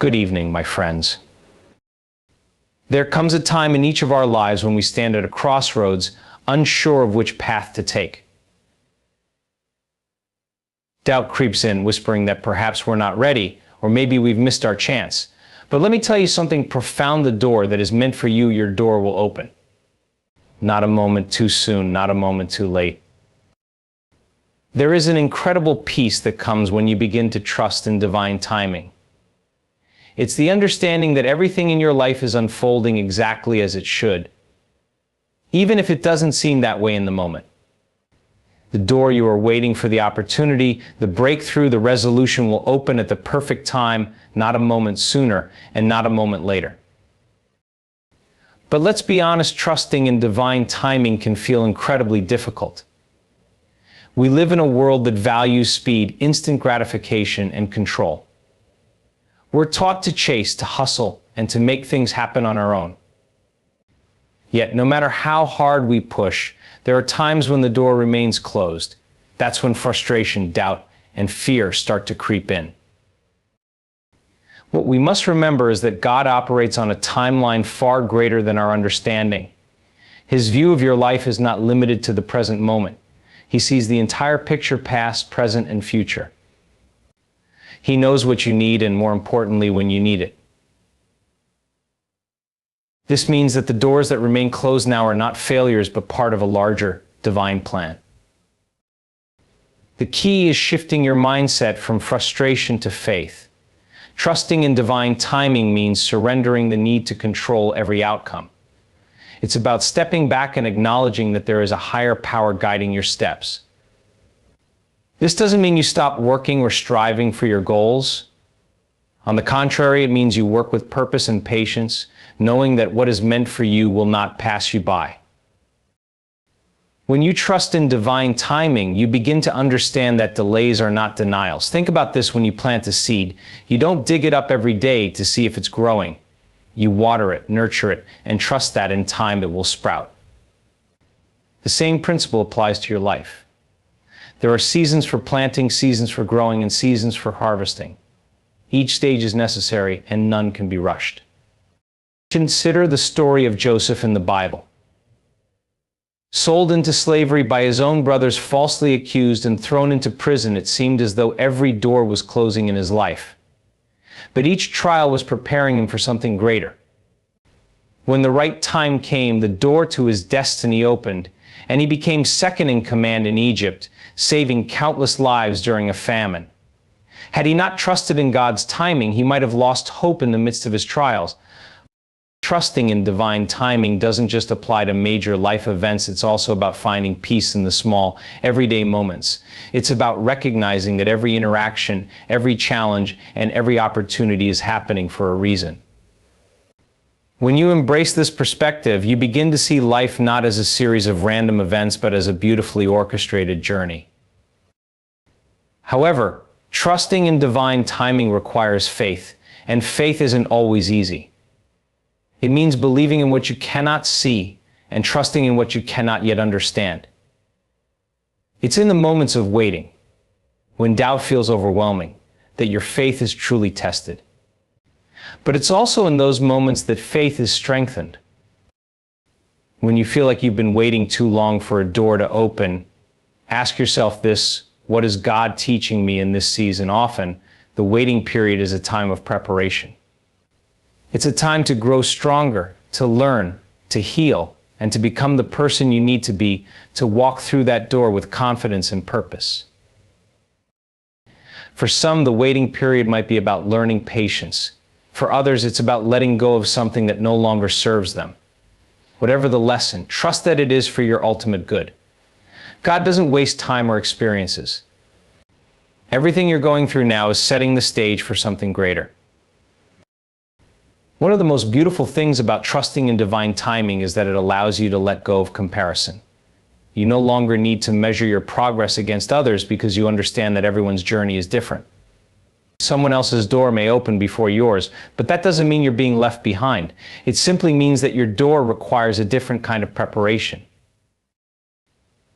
Good evening, my friends. There comes a time in each of our lives when we stand at a crossroads, unsure of which path to take. Doubt creeps in, whispering that perhaps we're not ready, or maybe we've missed our chance. But let me tell you something profound: the door that is meant for you, your door will open. Not a moment too soon, not a moment too late. There is an incredible peace that comes when you begin to trust in divine timing. It's the understanding that everything in your life is unfolding exactly as it should, even if it doesn't seem that way in the moment. The door you are waiting for, the opportunity, the breakthrough, the resolution will open at the perfect time, not a moment sooner and not a moment later. But let's be honest, trusting in divine timing can feel incredibly difficult. We live in a world that values speed, instant gratification, and control. We're taught to chase, to hustle, and to make things happen on our own. Yet, no matter how hard we push, there are times when the door remains closed. That's when frustration, doubt, and fear start to creep in. What we must remember is that God operates on a timeline far greater than our understanding. His view of your life is not limited to the present moment. He sees the entire picture, past, present, and future. He knows what you need, and more importantly, when you need it. This means that the doors that remain closed now are not failures, but part of a larger divine plan. The key is shifting your mindset from frustration to faith. Trusting in divine timing means surrendering the need to control every outcome. It's about stepping back and acknowledging that there is a higher power guiding your steps. This doesn't mean you stop working or striving for your goals. On the contrary, it means you work with purpose and patience, knowing that what is meant for you will not pass you by. When you trust in divine timing, you begin to understand that delays are not denials. Think about this: when you plant a seed, you don't dig it up every day to see if it's growing. You water it, nurture it, and trust that in time it will sprout. The same principle applies to your life. There are seasons for planting, seasons for growing, and seasons for harvesting. Each stage is necessary, and none can be rushed. Consider the story of Joseph in the Bible. Sold into slavery by his own brothers, falsely accused and thrown into prison, it seemed as though every door was closing in his life. But each trial was preparing him for something greater. When the right time came, the door to his destiny opened, and he became second in command in Egypt, saving countless lives during a famine. Had he not trusted in God's timing, he might have lost hope in the midst of his trials. Trusting in divine timing doesn't just apply to major life events, it's also about finding peace in the small, everyday moments. It's about recognizing that every interaction, every challenge, and every opportunity is happening for a reason. When you embrace this perspective, you begin to see life not as a series of random events, but as a beautifully orchestrated journey. However, trusting in divine timing requires faith, and faith isn't always easy. It means believing in what you cannot see and trusting in what you cannot yet understand. It's in the moments of waiting, when doubt feels overwhelming, that your faith is truly tested. But it's also in those moments that faith is strengthened. When you feel like you've been waiting too long for a door to open, ask yourself this: what is God teaching me in this season? Often, the waiting period is a time of preparation. It's a time to grow stronger, to learn, to heal, and to become the person you need to be to walk through that door with confidence and purpose. For some, the waiting period might be about learning patience. For others, it's about letting go of something that no longer serves them. Whatever the lesson, trust that it is for your ultimate good. God doesn't waste time or experiences. Everything you're going through now is setting the stage for something greater. One of the most beautiful things about trusting in divine timing is that it allows you to let go of comparison. You no longer need to measure your progress against others because you understand that everyone's journey is different. Someone else's door may open before yours, but that doesn't mean you're being left behind. It simply means that your door requires a different kind of preparation.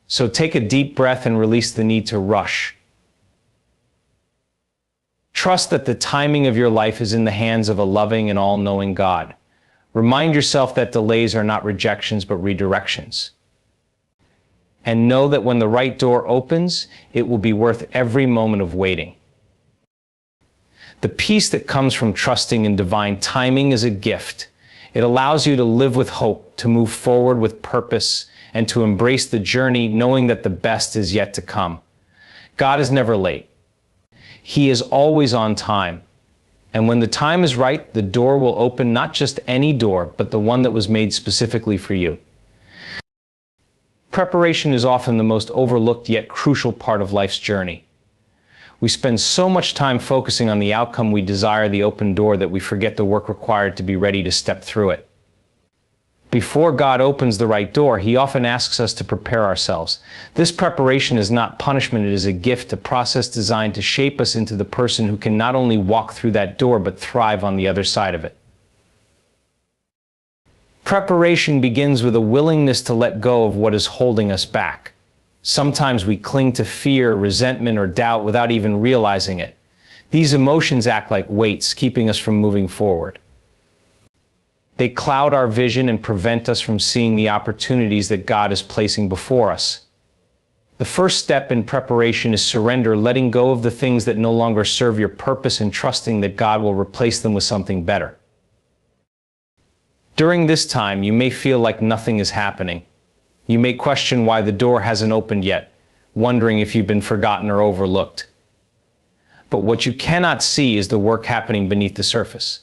So take a deep breath and release the need to rush. Trust that the timing of your life is in the hands of a loving and all-knowing God. Remind yourself that delays are not rejections but redirections. And know that when the right door opens, it will be worth every moment of waiting. The peace that comes from trusting in divine timing is a gift. It allows you to live with hope, to move forward with purpose, and to embrace the journey knowing that the best is yet to come. God is never late. He is always on time. And when the time is right, the door will open, not just any door, but the one that was made specifically for you. Preparation is often the most overlooked yet crucial part of life's journey. We spend so much time focusing on the outcome we desire, the open door, that we forget the work required to be ready to step through it. Before God opens the right door, He often asks us to prepare ourselves. This preparation is not punishment, it is a gift, a process designed to shape us into the person who can not only walk through that door, but thrive on the other side of it. Preparation begins with a willingness to let go of what is holding us back. Sometimes we cling to fear, resentment, or doubt without even realizing it. These emotions act like weights, keeping us from moving forward. They cloud our vision and prevent us from seeing the opportunities that God is placing before us. The first step in preparation is surrender, letting go of the things that no longer serve your purpose and trusting that God will replace them with something better. During this time, you may feel like nothing is happening. You may question why the door hasn't opened yet, wondering if you've been forgotten or overlooked. But what you cannot see is the work happening beneath the surface.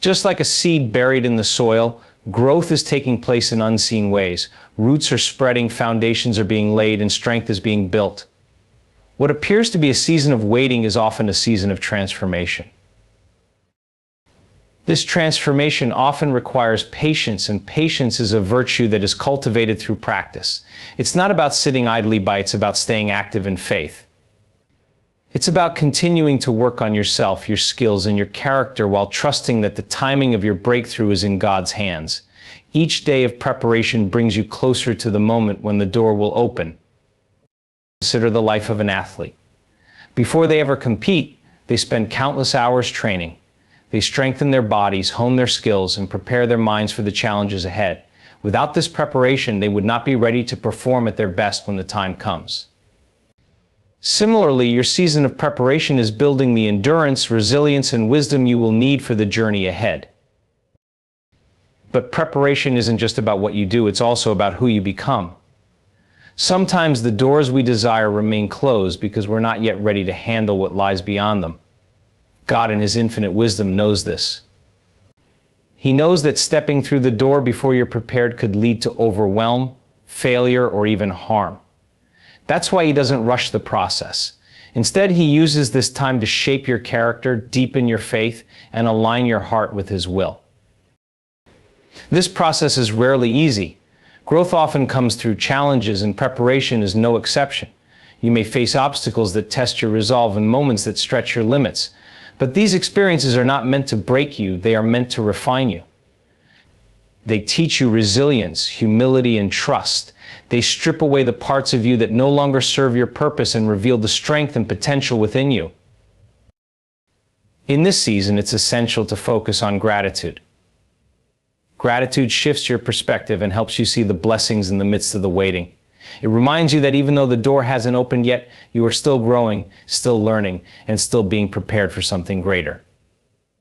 Just like a seed buried in the soil, growth is taking place in unseen ways. Roots are spreading, foundations are being laid, and strength is being built. What appears to be a season of waiting is often a season of transformation. This transformation often requires patience, and patience is a virtue that is cultivated through practice. It's not about sitting idly by, it's about staying active in faith. It's about continuing to work on yourself, your skills, and your character while trusting that the timing of your breakthrough is in God's hands. Each day of preparation brings you closer to the moment when the door will open. Consider the life of an athlete. Before they ever compete, they spend countless hours training. They strengthen their bodies, hone their skills, and prepare their minds for the challenges ahead. Without this preparation, they would not be ready to perform at their best when the time comes. Similarly, your season of preparation is building the endurance, resilience, and wisdom you will need for the journey ahead. But preparation isn't just about what you do, it's also about who you become. Sometimes the doors we desire remain closed because we're not yet ready to handle what lies beyond them. God in His infinite wisdom knows this. He knows that stepping through the door before you're prepared could lead to overwhelm, failure, or even harm. That's why He doesn't rush the process. Instead, He uses this time to shape your character, deepen your faith, and align your heart with His will. This process is rarely easy. Growth often comes through challenges, and preparation is no exception. You may face obstacles that test your resolve and moments that stretch your limits. But these experiences are not meant to break you, they are meant to refine you. They teach you resilience, humility, and trust. They strip away the parts of you that no longer serve your purpose and reveal the strength and potential within you. In this season, it's essential to focus on gratitude. Gratitude shifts your perspective and helps you see the blessings in the midst of the waiting. It reminds you that even though the door hasn't opened yet, you are still growing, still learning, and still being prepared for something greater.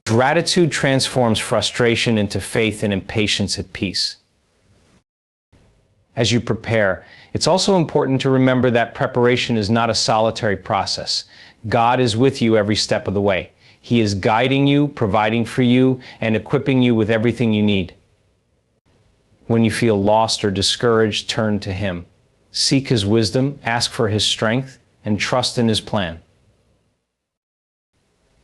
Gratitude transforms frustration into faith and impatience at peace. As you prepare, it's also important to remember that preparation is not a solitary process. God is with you every step of the way. He is guiding you, providing for you, and equipping you with everything you need. When you feel lost or discouraged, turn to Him. Seek His wisdom, ask for His strength, and trust in His plan.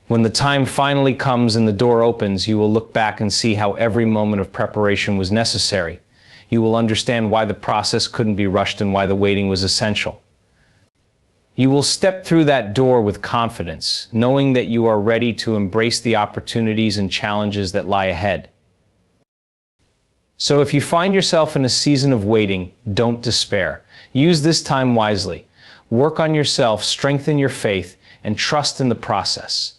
When the time finally comes and the door opens, you will look back and see how every moment of preparation was necessary. You will understand why the process couldn't be rushed and why the waiting was essential. You will step through that door with confidence, knowing that you are ready to embrace the opportunities and challenges that lie ahead. So if you find yourself in a season of waiting, don't despair. Use this time wisely. Work on yourself, strengthen your faith, and trust in the process.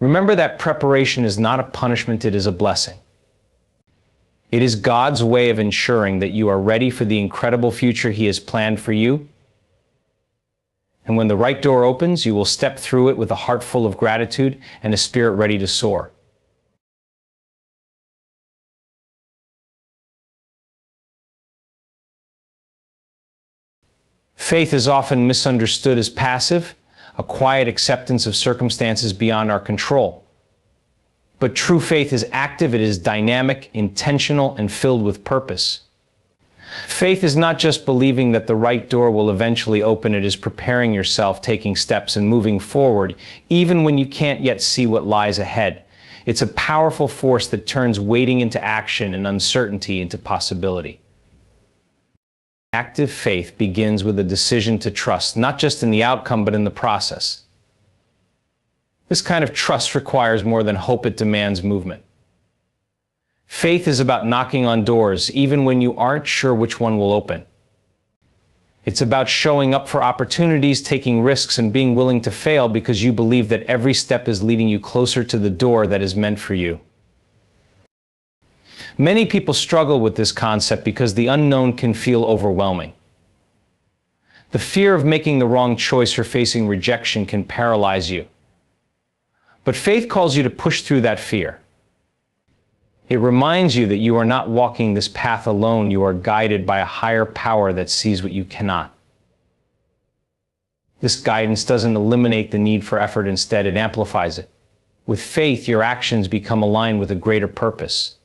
Remember that preparation is not a punishment, it is a blessing. It is God's way of ensuring that you are ready for the incredible future He has planned for you. And when the right door opens, you will step through it with a heart full of gratitude and a spirit ready to soar. Faith is often misunderstood as passive, a quiet acceptance of circumstances beyond our control. But true faith is active, it is dynamic, intentional, and filled with purpose. Faith is not just believing that the right door will eventually open, it is preparing yourself, taking steps, and moving forward, even when you can't yet see what lies ahead. It's a powerful force that turns waiting into action and uncertainty into possibility. Active faith begins with a decision to trust, not just in the outcome, but in the process. This kind of trust requires more than hope, it demands movement. Faith is about knocking on doors, even when you aren't sure which one will open. It's about showing up for opportunities, taking risks, and being willing to fail because you believe that every step is leading you closer to the door that is meant for you. Many people struggle with this concept because the unknown can feel overwhelming. The fear of making the wrong choice or facing rejection can paralyze you. But faith calls you to push through that fear. It reminds you that you are not walking this path alone. You are guided by a higher power that sees what you cannot. This guidance doesn't eliminate the need for effort. Instead, it amplifies it. With faith, your actions become aligned with a greater purpose.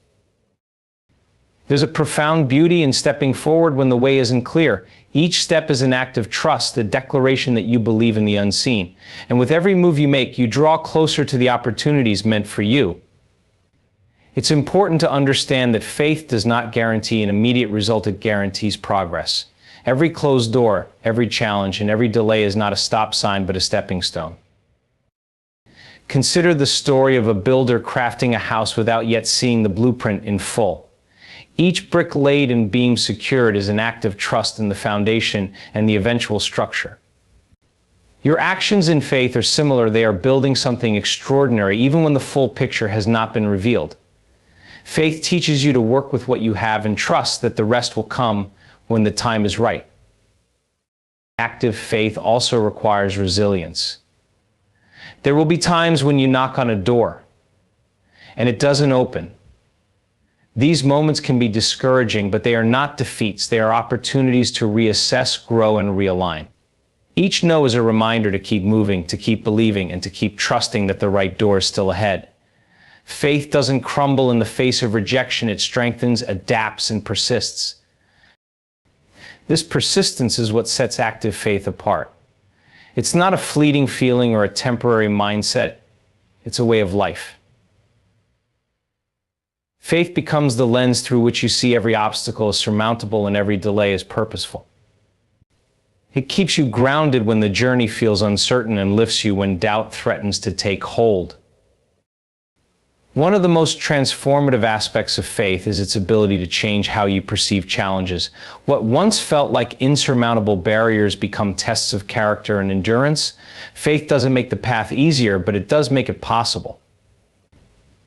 There's a profound beauty in stepping forward when the way isn't clear. Each step is an act of trust, a declaration that you believe in the unseen. And with every move you make, you draw closer to the opportunities meant for you. It's important to understand that faith does not guarantee an immediate result, it guarantees progress. Every closed door, every challenge, and every delay is not a stop sign, but a stepping stone. Consider the story of a builder crafting a house without yet seeing the blueprint in full. Each brick laid and beam secured is an act of trust in the foundation and the eventual structure. Your actions in faith are similar. They are building something extraordinary, even when the full picture has not been revealed. Faith teaches you to work with what you have and trust that the rest will come when the time is right. Active faith also requires resilience. There will be times when you knock on a door and it doesn't open. These moments can be discouraging, but they are not defeats. They are opportunities to reassess, grow, and realign. Each no is a reminder to keep moving, to keep believing, and to keep trusting that the right door is still ahead. Faith doesn't crumble in the face of rejection. It strengthens, adapts, and persists. This persistence is what sets active faith apart. It's not a fleeting feeling or a temporary mindset. It's a way of life. Faith becomes the lens through which you see every obstacle as surmountable and every delay as purposeful. It keeps you grounded when the journey feels uncertain and lifts you when doubt threatens to take hold. One of the most transformative aspects of faith is its ability to change how you perceive challenges. What once felt like insurmountable barriers become tests of character and endurance. Faith doesn't make the path easier, but it does make it possible.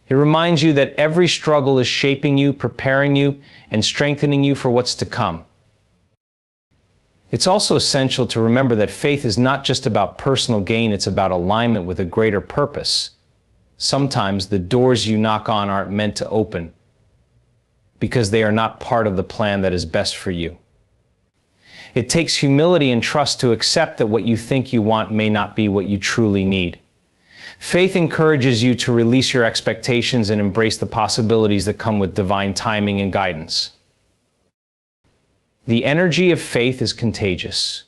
It reminds you that every struggle is shaping you, preparing you, and strengthening you for what's to come. It's also essential to remember that faith is not just about personal gain, it's about alignment with a greater purpose. Sometimes the doors you knock on aren't meant to open because they are not part of the plan that is best for you. It takes humility and trust to accept that what you think you want may not be what you truly need. Faith encourages you to release your expectations and embrace the possibilities that come with divine timing and guidance. The energy of faith is contagious.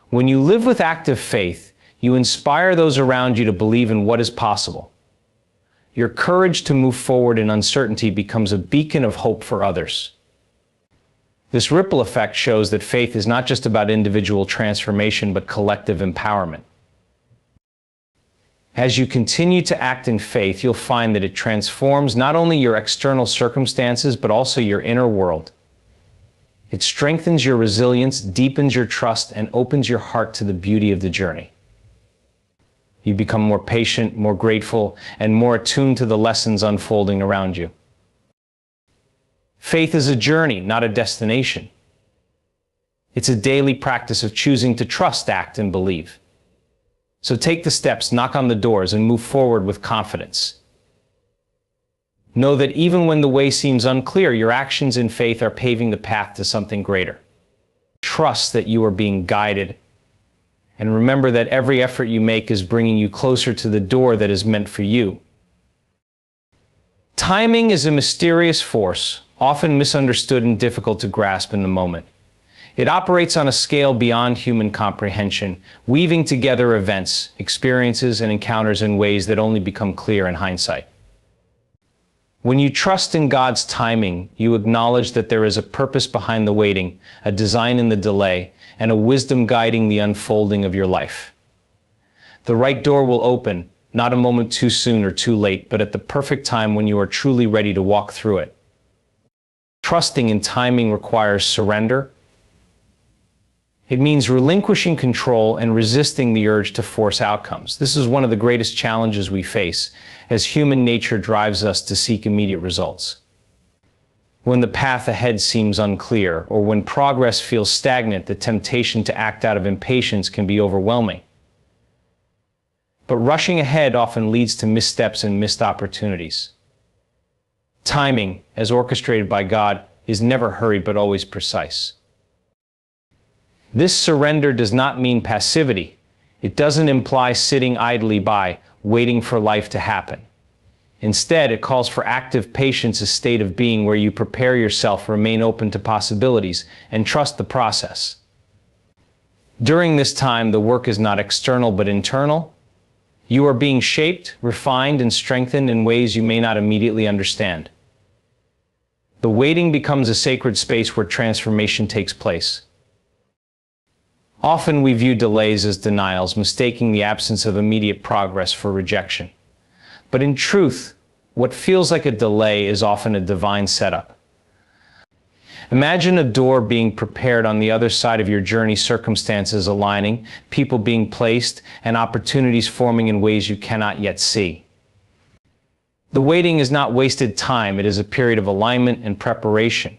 When you live with active faith, you inspire those around you to believe in what is possible. Your courage to move forward in uncertainty becomes a beacon of hope for others. This ripple effect shows that faith is not just about individual transformation, but collective empowerment. As you continue to act in faith, you'll find that it transforms not only your external circumstances, but also your inner world. It strengthens your resilience, deepens your trust, and opens your heart to the beauty of the journey. You become more patient, more grateful, and more attuned to the lessons unfolding around you. Faith is a journey, not a destination. It's a daily practice of choosing to trust, act, and believe. So take the steps, knock on the doors, and move forward with confidence. Know that even when the way seems unclear, your actions in faith are paving the path to something greater. Trust that you are being guided, and remember that every effort you make is bringing you closer to the door that is meant for you. Timing is a mysterious force, often misunderstood and difficult to grasp in the moment. It operates on a scale beyond human comprehension, weaving together events, experiences, and encounters in ways that only become clear in hindsight. When you trust in God's timing, you acknowledge that there is a purpose behind the waiting, a design in the delay, and a wisdom guiding the unfolding of your life. The right door will open, not a moment too soon or too late, but at the perfect time when you are truly ready to walk through it. Trusting in timing requires surrender. It means relinquishing control and resisting the urge to force outcomes. This is one of the greatest challenges we face, as human nature drives us to seek immediate results. When the path ahead seems unclear, or when progress feels stagnant, the temptation to act out of impatience can be overwhelming. But rushing ahead often leads to missteps and missed opportunities. Timing, as orchestrated by God, is never hurried but always precise. This surrender does not mean passivity. It doesn't imply sitting idly by, waiting for life to happen. Instead, it calls for active patience, a state of being where you prepare yourself, remain open to possibilities, and trust the process. During this time, the work is not external but internal. You are being shaped, refined, and strengthened in ways you may not immediately understand. The waiting becomes a sacred space where transformation takes place. Often we view delays as denials, mistaking the absence of immediate progress for rejection. But in truth, what feels like a delay is often a divine setup. Imagine a door being prepared on the other side of your journey, circumstances aligning, people being placed, and opportunities forming in ways you cannot yet see. The waiting is not wasted time, it is a period of alignment and preparation,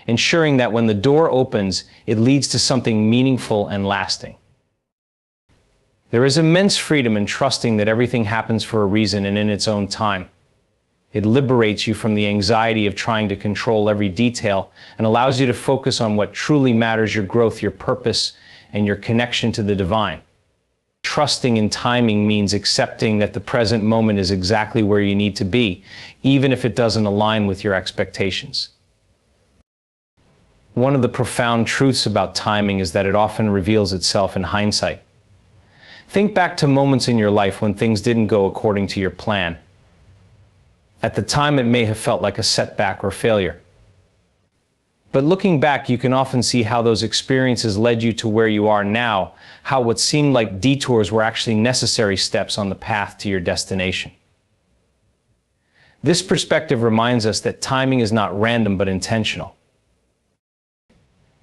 ensuring that when the door opens, it leads to something meaningful and lasting. There is immense freedom in trusting that everything happens for a reason and in its own time. It liberates you from the anxiety of trying to control every detail and allows you to focus on what truly matters: your growth, your purpose, and your connection to the divine. Trusting in timing means accepting that the present moment is exactly where you need to be, even if it doesn't align with your expectations. One of the profound truths about timing is that it often reveals itself in hindsight. Think back to moments in your life when things didn't go according to your plan. At the time, it may have felt like a setback or failure. But looking back, you can often see how those experiences led you to where you are now, how what seemed like detours were actually necessary steps on the path to your destination. This perspective reminds us that timing is not random but intentional.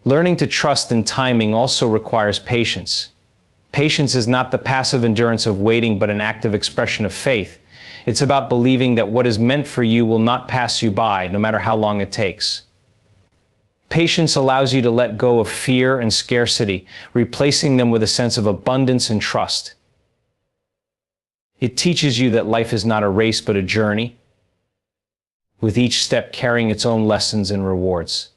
Learning to trust in timing also requires patience. Patience is not the passive endurance of waiting, but an active expression of faith. It's about believing that what is meant for you will not pass you by, no matter how long it takes. Patience allows you to let go of fear and scarcity, replacing them with a sense of abundance and trust. It teaches you that life is not a race but a journey, with each step carrying its own lessons and rewards.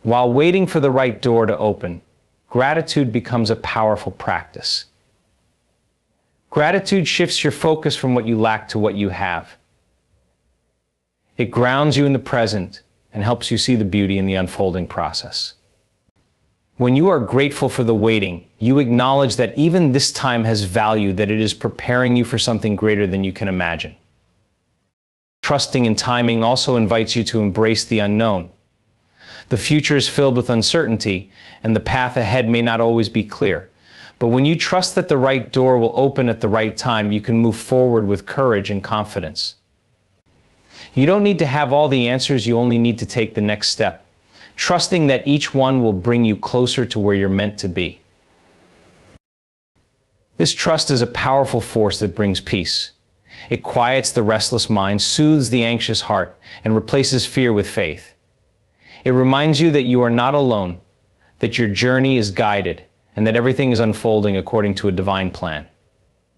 While waiting for the right door to open, gratitude becomes a powerful practice. Gratitude shifts your focus from what you lack to what you have. It grounds you in the present and helps you see the beauty in the unfolding process. When you are grateful for the waiting, you acknowledge that even this time has value, that it is preparing you for something greater than you can imagine. Trusting in timing also invites you to embrace the unknown. The future is filled with uncertainty, and the path ahead may not always be clear. But when you trust that the right door will open at the right time, you can move forward with courage and confidence. You don't need to have all the answers, you only need to take the next step, trusting that each one will bring you closer to where you're meant to be. This trust is a powerful force that brings peace. It quiets the restless mind, soothes the anxious heart, and replaces fear with faith. It reminds you that you are not alone, that your journey is guided, and that everything is unfolding according to a divine plan.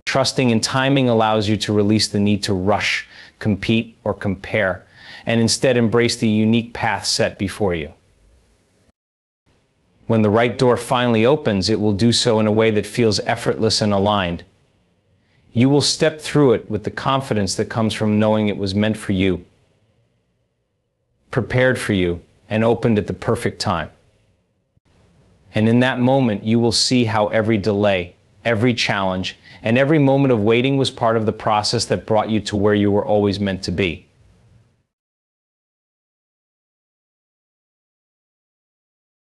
Trusting in timing allows you to release the need to rush, compete, or compare, and instead embrace the unique path set before you. When the right door finally opens, it will do so in a way that feels effortless and aligned. You will step through it with the confidence that comes from knowing it was meant for you, prepared for you, and opened at the perfect time. And in that moment, you will see how every delay, every challenge, and every moment of waiting was part of the process that brought you to where you were always meant to be.